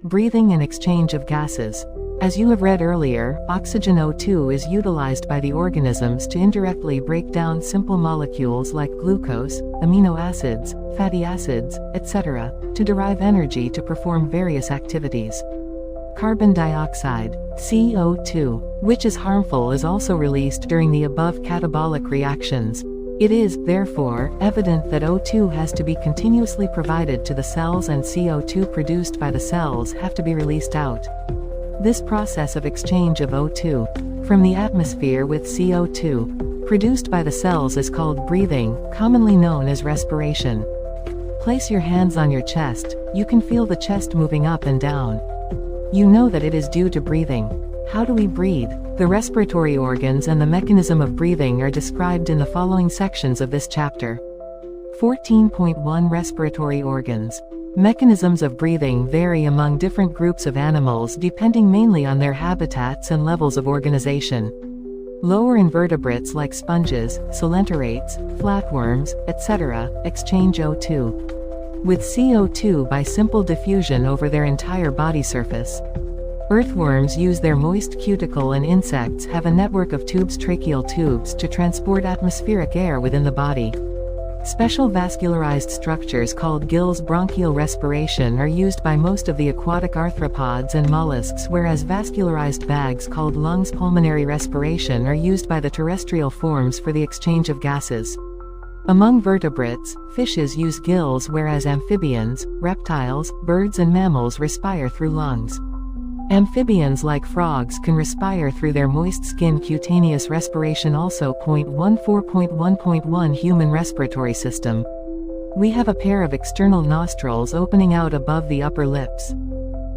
Breathing and exchange of gases. As you have read earlier, oxygen O2 is utilized by the organisms to indirectly break down simple molecules like glucose, amino acids, fatty acids, etc., to derive energy to perform various activities. Carbon dioxide, CO2, which is harmful, is also released during the above catabolic reactions. It is, therefore, evident that O2 has to be continuously provided to the cells, and CO2 produced by the cells have to be released out. This process of exchange of O2 from the atmosphere with CO2 produced by the cells is called breathing, commonly known as respiration. Place your hands on your chest. You can feel the chest moving up and down. You know that it is due to breathing. How do we breathe? The respiratory organs and the mechanism of breathing are described in the following sections of this chapter. 14.1 Respiratory organs. Mechanisms of breathing vary among different groups of animals depending mainly on their habitats and levels of organization. Lower invertebrates like sponges, coelenterate, flatworms, etc., exchange O2 with CO2 by simple diffusion over their entire body surface. Earthworms use their moist cuticle, and insects have a network of tubes, tracheal tubes, to transport atmospheric air within the body. Special vascularized structures called gills, bronchial respiration, are used by most of the aquatic arthropods and mollusks, whereas vascularized bags called lungs, pulmonary respiration, are used by the terrestrial forms for the exchange of gases. Among vertebrates, fishes use gills, whereas amphibians, reptiles, birds and mammals respire through lungs. Amphibians like frogs can respire through their moist skin. Cutaneous respiration. Also 14.1.1 Human respiratory system. We have a pair of external nostrils opening out above the upper lips.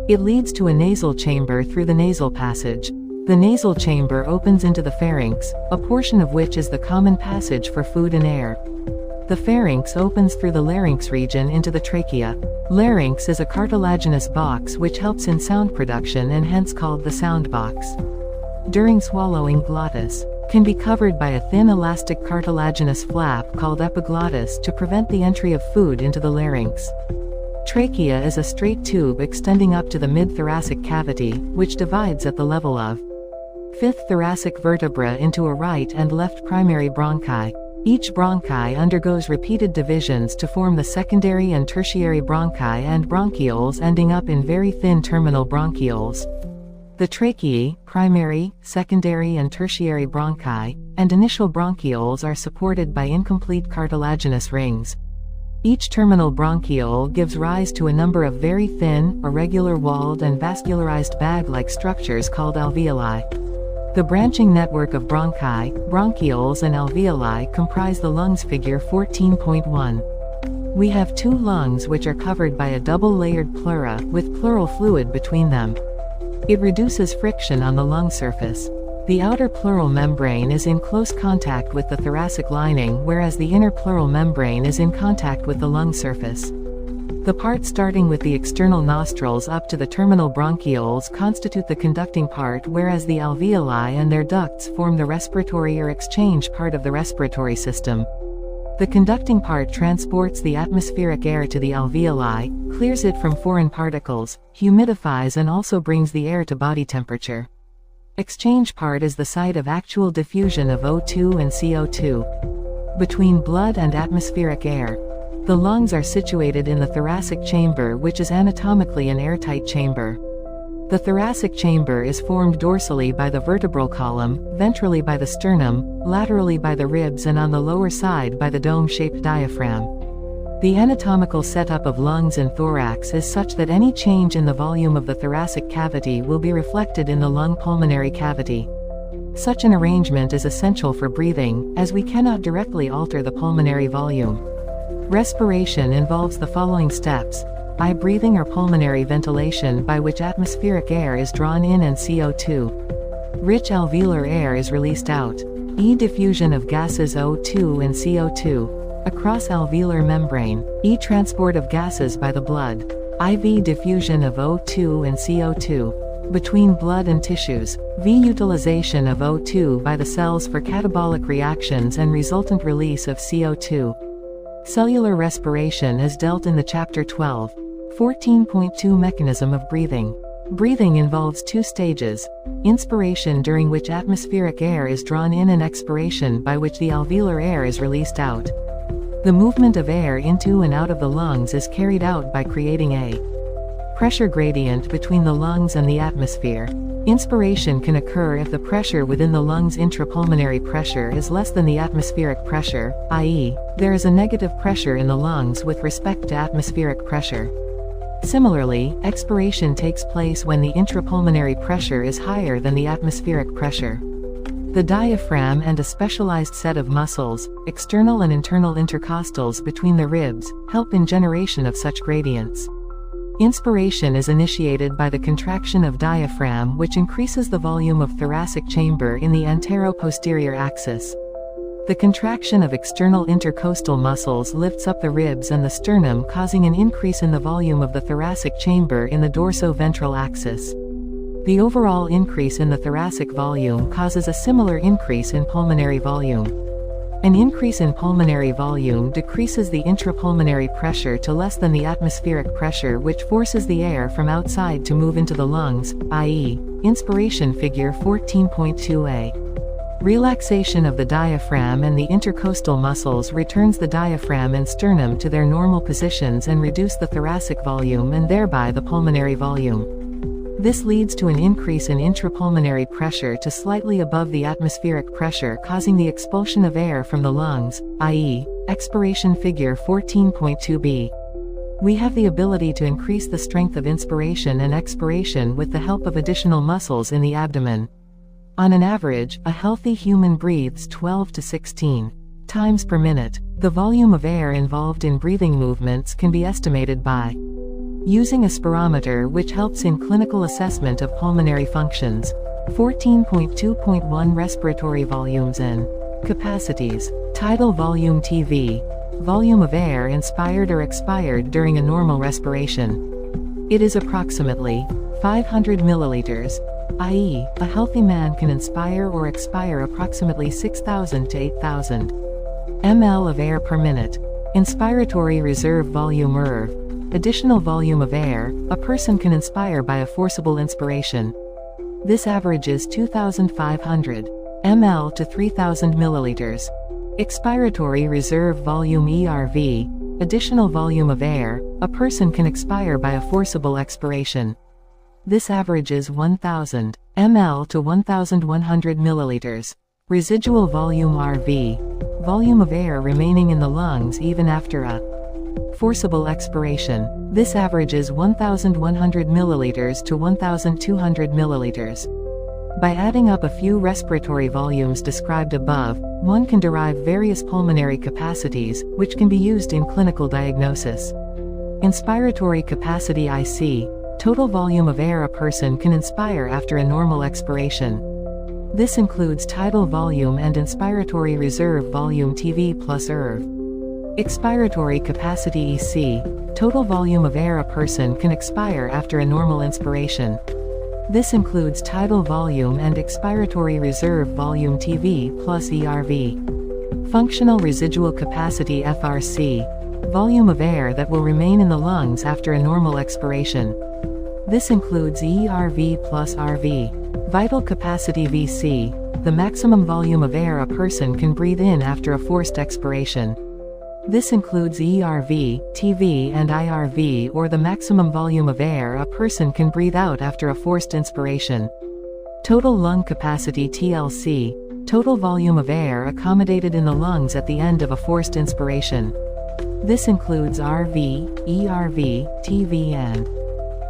It leads to a nasal chamber through the nasal passage. The nasal chamber opens into the pharynx, a portion of which is the common passage for food and air. The pharynx opens through the larynx region into the trachea. Larynx is a cartilaginous box which helps in sound production and hence called the sound box. During swallowing, glottis can be covered by a thin elastic cartilaginous flap called epiglottis to prevent the entry of food into the larynx. Trachea is a straight tube extending up to the mid-thoracic cavity, which divides at the level of fifth thoracic vertebra into a right and left primary bronchi. Each bronchi undergoes repeated divisions to form the secondary and tertiary bronchi and bronchioles, ending up in very thin terminal bronchioles. The tracheae, primary, secondary and tertiary bronchi, and initial bronchioles are supported by incomplete cartilaginous rings. Each terminal bronchiole gives rise to a number of very thin, irregular-walled and vascularized bag-like structures called alveoli. The branching network of bronchi, bronchioles and alveoli comprise the lungs. Figure 14.1. We have two lungs which are covered by a double-layered pleura, with pleural fluid between them. It reduces friction on the lung surface. The outer pleural membrane is in close contact with the thoracic lining, whereas the inner pleural membrane is in contact with the lung surface. The part starting with the external nostrils up to the terminal bronchioles constitute the conducting part, whereas the alveoli and their ducts form the respiratory or exchange part of the respiratory system. The conducting part transports the atmospheric air to the alveoli, clears it from foreign particles, humidifies and also brings the air to body temperature. Exchange part is the site of actual diffusion of O2 and CO2 between blood and atmospheric air. The lungs are situated in the thoracic chamber, which is anatomically an airtight chamber. The thoracic chamber is formed dorsally by the vertebral column, ventrally by the sternum, laterally by the ribs and on the lower side by the dome-shaped diaphragm. The anatomical setup of lungs and thorax is such that any change in the volume of the thoracic cavity will be reflected in the lung-pulmonary cavity. Such an arrangement is essential for breathing, as we cannot directly alter the pulmonary volume. Respiration involves the following steps: I breathing or pulmonary ventilation, by which atmospheric air is drawn in and CO2 rich alveolar air is released out. E diffusion of gases O2 and CO2 across alveolar membrane. E transport of gases by the blood. IV diffusion of O2 and CO2 between blood and tissues. V utilization of O2 by the cells for catabolic reactions and resultant release of CO2. Cellular respiration is dealt in the Chapter 12. 14.2 Mechanism of breathing. Breathing involves two stages: inspiration, during which atmospheric air is drawn in, and expiration, by which the alveolar air is released out. The movement of air into and out of the lungs is carried out by creating a pressure gradient between the lungs and the atmosphere. Inspiration can occur if the pressure within the lungs' intrapulmonary pressure is less than the atmospheric pressure, i.e., there is a negative pressure in the lungs with respect to atmospheric pressure. Similarly, expiration takes place when the intrapulmonary pressure is higher than the atmospheric pressure. The diaphragm and a specialized set of muscles, external and internal intercostals between the ribs, help in generation of such gradients. Inspiration is initiated by the contraction of diaphragm, which increases the volume of thoracic chamber in the antero-posterior axis. The contraction of external intercostal muscles lifts up the ribs and the sternum, causing an increase in the volume of the thoracic chamber in the dorso-ventral axis. The overall increase in the thoracic volume causes a similar increase in pulmonary volume. An increase in pulmonary volume decreases the intrapulmonary pressure to less than the atmospheric pressure, which forces the air from outside to move into the lungs, i.e., inspiration. Figure 14.2a. Relaxation of the diaphragm and the intercostal muscles returns the diaphragm and sternum to their normal positions and reduce the thoracic volume and thereby the pulmonary volume. This leads to an increase in intrapulmonary pressure to slightly above the atmospheric pressure, causing the expulsion of air from the lungs, i.e., expiration. Figure 14.2b. We have the ability to increase the strength of inspiration and expiration with the help of additional muscles in the abdomen. On an average, a healthy human breathes 12 to 16 times per minute. The volume of air involved in breathing movements can be estimated by using a spirometer, which helps in clinical assessment of pulmonary functions. 14.2.1 Respiratory volumes and capacities. Tidal volume TV. Volume of air inspired or expired during a normal respiration. It is approximately 500 milliliters, i.e., a healthy man can inspire or expire approximately 6,000 to 8,000 ml of air per minute. Inspiratory reserve volume (RV). Additional volume of air, a person can inspire by a forcible inspiration. This averages 2,500 ml to 3,000 milliliters. Expiratory reserve volume (ERV). Additional volume of air, a person can expire by a forcible expiration. This averages 1,000 ml to 1,100 milliliters. Residual volume (RV). Volume of air remaining in the lungs even after a forcible expiration. This averages 1,100 milliliters to 1,200 milliliters. By adding up a few respiratory volumes described above, one can derive various pulmonary capacities, which can be used in clinical diagnosis. Inspiratory capacity (IC). Total volume of air a person can inspire after a normal expiration. This includes tidal volume and inspiratory reserve volume (TV plus ERV). Expiratory capacity (EC). Total volume of air a person can expire after a normal inspiration. This includes tidal volume and expiratory reserve volume (TV plus ERV). Functional residual capacity (FRC). Volume of air that will remain in the lungs after a normal expiration. This includes ERV plus RV. Vital capacity (VC). The maximum volume of air a person can breathe in after a forced expiration. This includes ERV, TV and IRV, or the maximum volume of air a person can breathe out after a forced inspiration. Total lung capacity (TLC). Total volume of air accommodated in the lungs at the end of a forced inspiration. This includes RV, ERV, TV and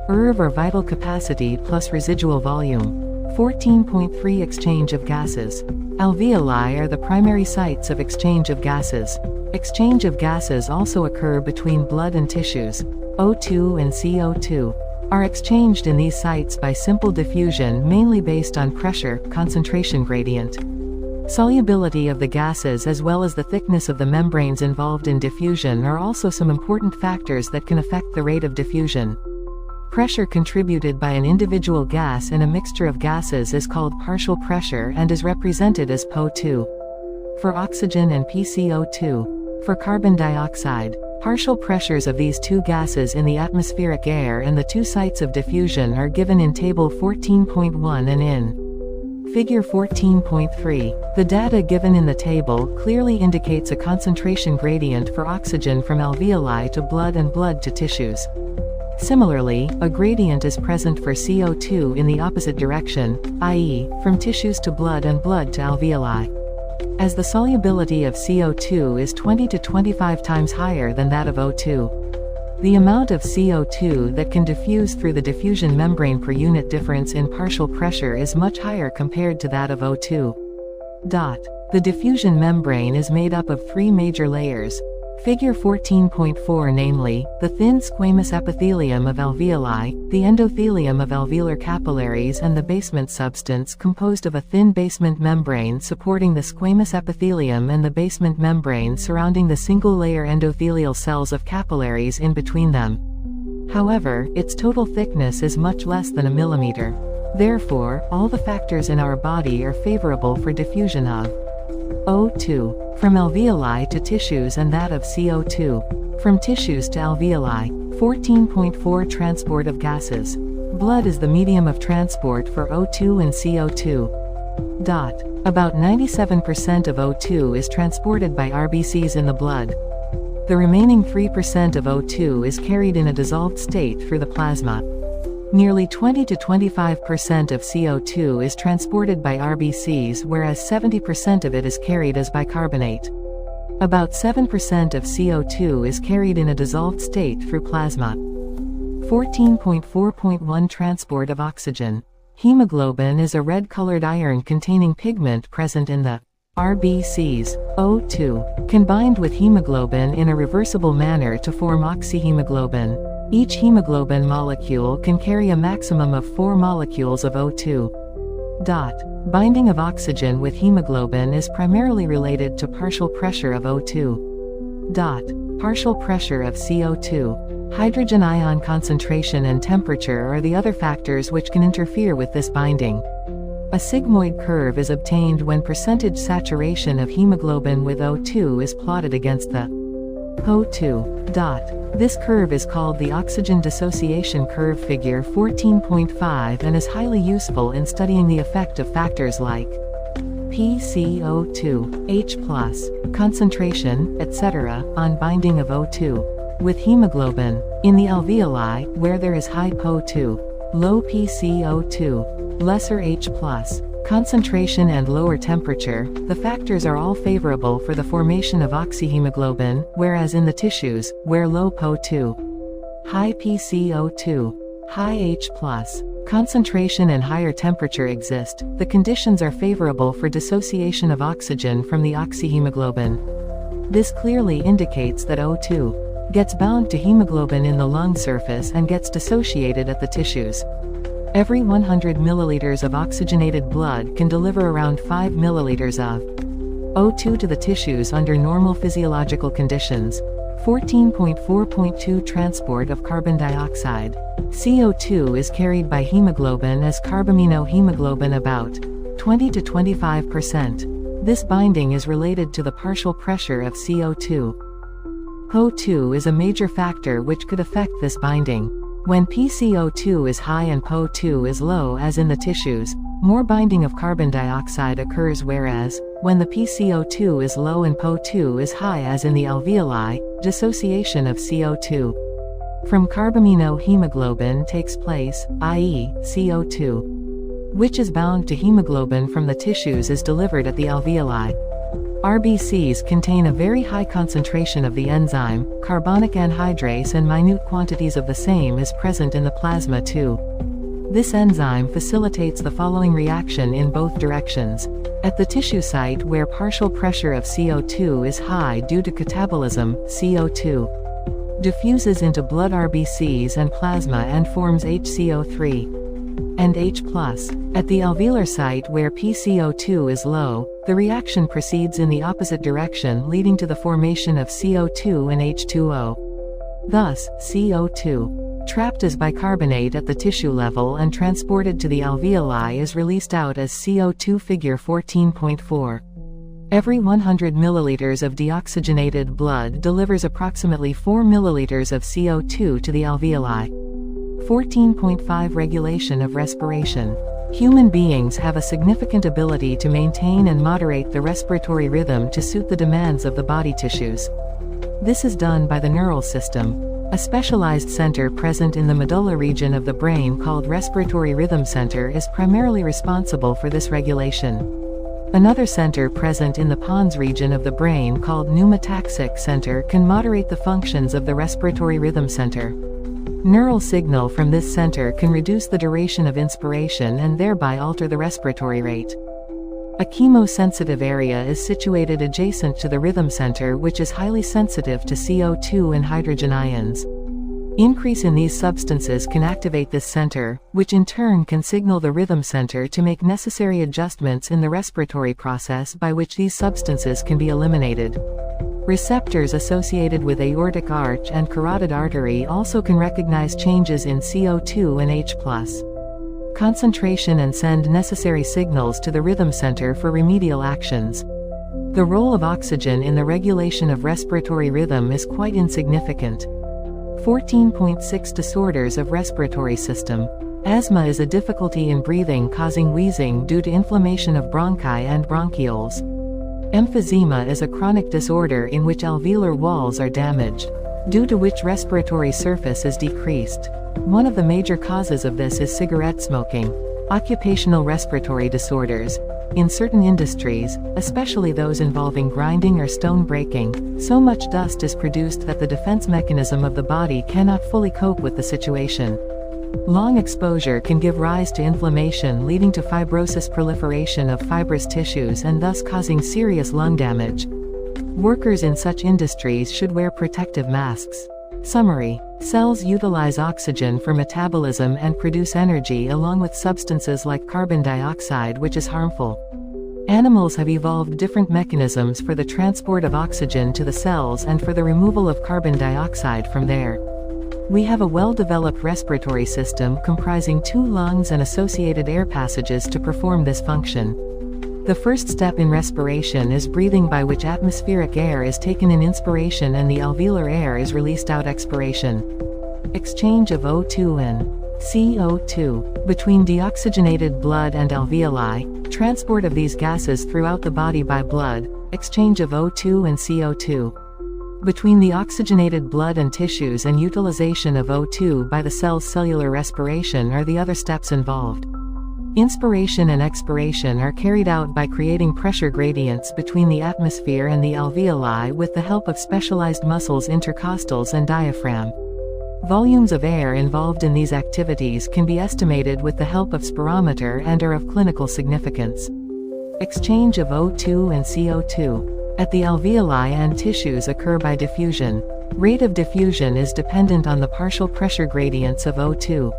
ERV or vital capacity plus residual volume. 14.3 Exchange of gases. Alveoli are the primary sites of exchange of gases. Exchange of gases also occur between blood and tissues. O2 and CO2 are exchanged in these sites by simple diffusion, mainly based on pressure, concentration gradient. Solubility of the gases as well as the thickness of the membranes involved in diffusion are also some important factors that can affect the rate of diffusion. Pressure contributed by an individual gas in a mixture of gases is called partial pressure and is represented as PO2. For oxygen and PCO2, For carbon dioxide, partial pressures of these two gases in the atmospheric air and the two sites of diffusion are given in Table 14.1 and in Figure 14.3. The data given in the table clearly indicates a concentration gradient for oxygen from alveoli to blood and blood to tissues. Similarly, a gradient is present for CO2 in the opposite direction, i.e., from tissues to blood and blood to alveoli. As the solubility of CO2 is 20 to 25 times higher than that of O2. The amount of CO2 that can diffuse through the diffusion membrane per unit difference in partial pressure is much higher compared to that of O2. The diffusion membrane is made up of three major layers. Figure 14.4, namely, the thin squamous epithelium of alveoli, the endothelium of alveolar capillaries, and the basement substance composed of a thin basement membrane supporting the squamous epithelium and the basement membrane surrounding the single-layer endothelial cells of capillaries in between them. However, its total thickness is much less than a millimeter. Therefore, all the factors in our body are favorable for diffusion of O2 from alveoli to tissues and that of CO2 from tissues to alveoli. 14.4 Transport of gases. Blood is the medium of transport for O2 and CO2. About 97% of O2 is transported by RBCs in the blood. The remaining 3% of O2 is carried in a dissolved state through the plasma. Nearly 20 to 25% of CO2 is transported by RBCs, whereas 70% of it is carried as bicarbonate. About 7% of CO2 is carried in a dissolved state through plasma. 14.4.1 Transport of oxygen. Hemoglobin is a red-colored iron containing pigment present in the RBCs. O2 combined with hemoglobin in a reversible manner to form oxyhemoglobin. Each hemoglobin molecule can carry a maximum of 4 molecules of O2. Binding of oxygen with hemoglobin is primarily related to partial pressure of O2. Partial pressure of CO2. Hydrogen ion concentration and temperature are the other factors which can interfere with this binding. A sigmoid curve is obtained when percentage saturation of hemoglobin with O2 is plotted against the O2. This curve is called the oxygen dissociation curve, figure 14.5, and is highly useful in studying the effect of factors like PCO2, H+, concentration, etc., on binding of O2 with hemoglobin. In the alveoli, where there is high PO2, low PCO2, lesser H+, concentration and lower temperature, the factors are all favorable for the formation of oxyhemoglobin, whereas in the tissues, where low PO2, high PCO2, high H+, concentration and higher temperature exist, the conditions are favorable for dissociation of oxygen from the oxyhemoglobin. This clearly indicates that O2 gets bound to hemoglobin in the lung surface and gets dissociated at the tissues. Every 100 milliliters of oxygenated blood can deliver around 5 milliliters of O2 to the tissues under normal physiological conditions. 14.4.2 Transport of carbon dioxide. CO2 is carried by hemoglobin as carbaminohemoglobin about 20 to 25%. This binding is related to the partial pressure of CO2. PO2 is a major factor which could affect this binding. When PCO2 is high and PO2 is low, as in the tissues, more binding of carbon dioxide occurs, whereas, when the PCO2 is low and PO2 is high, as in the alveoli, dissociation of CO2 from carbaminohemoglobin takes place, i.e., CO2, which is bound to hemoglobin from the tissues, is delivered at the alveoli. RBCs contain a very high concentration of the enzyme, carbonic anhydrase, and minute quantities of the same is present in the plasma too. This enzyme facilitates the following reaction in both directions. At the tissue site, where partial pressure of CO2 is high due to catabolism, CO2 diffuses into blood RBCs and plasma and forms HCO3 and H+. At the alveolar site, where PCO2 is low, the reaction proceeds in the opposite direction, leading to the formation of CO2 and H2O. Thus, CO2, trapped as bicarbonate at the tissue level and transported to the alveoli, is released out as CO2, figure 14.4. Every 100 milliliters of deoxygenated blood delivers approximately 4 milliliters of CO2 to the alveoli. 14.5 Regulation of respiration. Human beings have a significant ability to maintain and moderate the respiratory rhythm to suit the demands of the body tissues. This is done by the neural system. A specialized center present in the medulla region of the brain called respiratory rhythm center is primarily responsible for this regulation. Another center present in the pons region of the brain called pneumataxic center can moderate the functions of the respiratory rhythm center. Neural signal from this center can reduce the duration of inspiration and thereby alter the respiratory rate. A chemosensitive area is situated adjacent to the rhythm center, which is highly sensitive to CO2 and hydrogen ions. Increase in these substances can activate this center, which in turn can signal the rhythm center to make necessary adjustments in the respiratory process by which these substances can be eliminated. Receptors associated with aortic arch and carotid artery also can recognize changes in CO2 and H+. Concentration and send necessary signals to the rhythm center for remedial actions. The role of oxygen in the regulation of respiratory rhythm is quite insignificant. 14.6 Disorders of respiratory system. Asthma is a difficulty in breathing causing wheezing due to inflammation of bronchi and bronchioles. Emphysema is a chronic disorder in which alveolar walls are damaged, due to which respiratory surface is decreased. One of the major causes of this is cigarette smoking. Occupational respiratory disorders. In certain industries, especially those involving grinding or stone breaking, so much dust is produced that the defense mechanism of the body cannot fully cope with the situation. Long exposure can give rise to inflammation leading to fibrosis, proliferation of fibrous tissues, and thus causing serious lung damage. Workers in such industries should wear protective masks. Summary. Cells utilize oxygen for metabolism and produce energy along with substances like carbon dioxide, which is harmful. Animals have evolved different mechanisms for the transport of oxygen to the cells and for the removal of carbon dioxide from there. We have a well-developed respiratory system comprising 2 lungs and associated air passages to perform this function. The first step in respiration is breathing, by which atmospheric air is taken in inspiration and the alveolar air is released out expiration. Exchange of O2 and CO2 between deoxygenated blood and alveoli, transport of these gases throughout the body by blood, exchange of O2 and CO2 between the oxygenated blood and tissues, and utilization of O2 by the cell's cellular respiration are the other steps involved. Inspiration and expiration are carried out by creating pressure gradients between the atmosphere and the alveoli with the help of specialized muscles, intercostals and diaphragm. Volumes of air involved in these activities can be estimated with the help of spirometer and are of clinical significance. Exchange of O2 and CO2 at the alveoli and tissues occur by diffusion. Rate of diffusion is dependent on the partial pressure gradients of O2,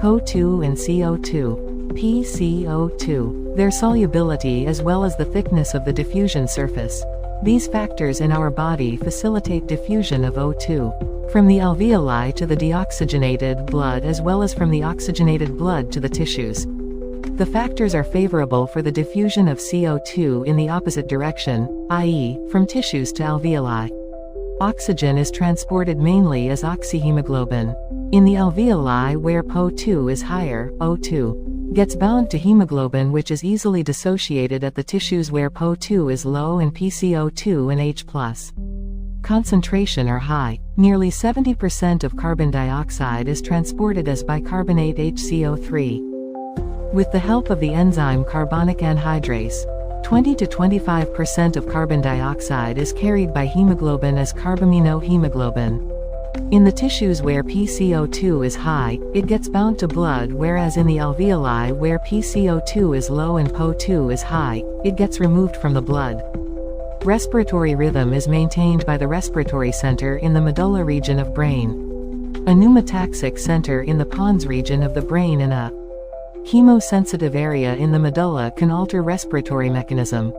PO2 and CO2. PCO2, their solubility as well as the thickness of the diffusion surface. These factors in our body facilitate diffusion of O2 from the alveoli to the deoxygenated blood, as well as from the oxygenated blood to the tissues. The factors are favorable for the diffusion of CO2 in the opposite direction, i.e., from tissues to alveoli. Oxygen is transported mainly as oxyhemoglobin. In the alveoli where PO2 is higher, O2 gets bound to hemoglobin, which is easily dissociated at the tissues where PO2 is low and PCO2 and H+ concentration are high. Nearly 70% of carbon dioxide is transported as bicarbonate HCO3. With the help of the enzyme carbonic anhydrase, 20 to 25% of carbon dioxide is carried by hemoglobin as carbaminohemoglobin. In the tissues where PCO2 is high, it gets bound to blood, whereas in the alveoli where PCO2 is low and PO2 is high, it gets removed from the blood. Respiratory rhythm is maintained by the respiratory center in the medulla region of brain, a pneumataxic center in the pons region of the brain, and a chemosensitive area in the medulla can alter respiratory mechanism.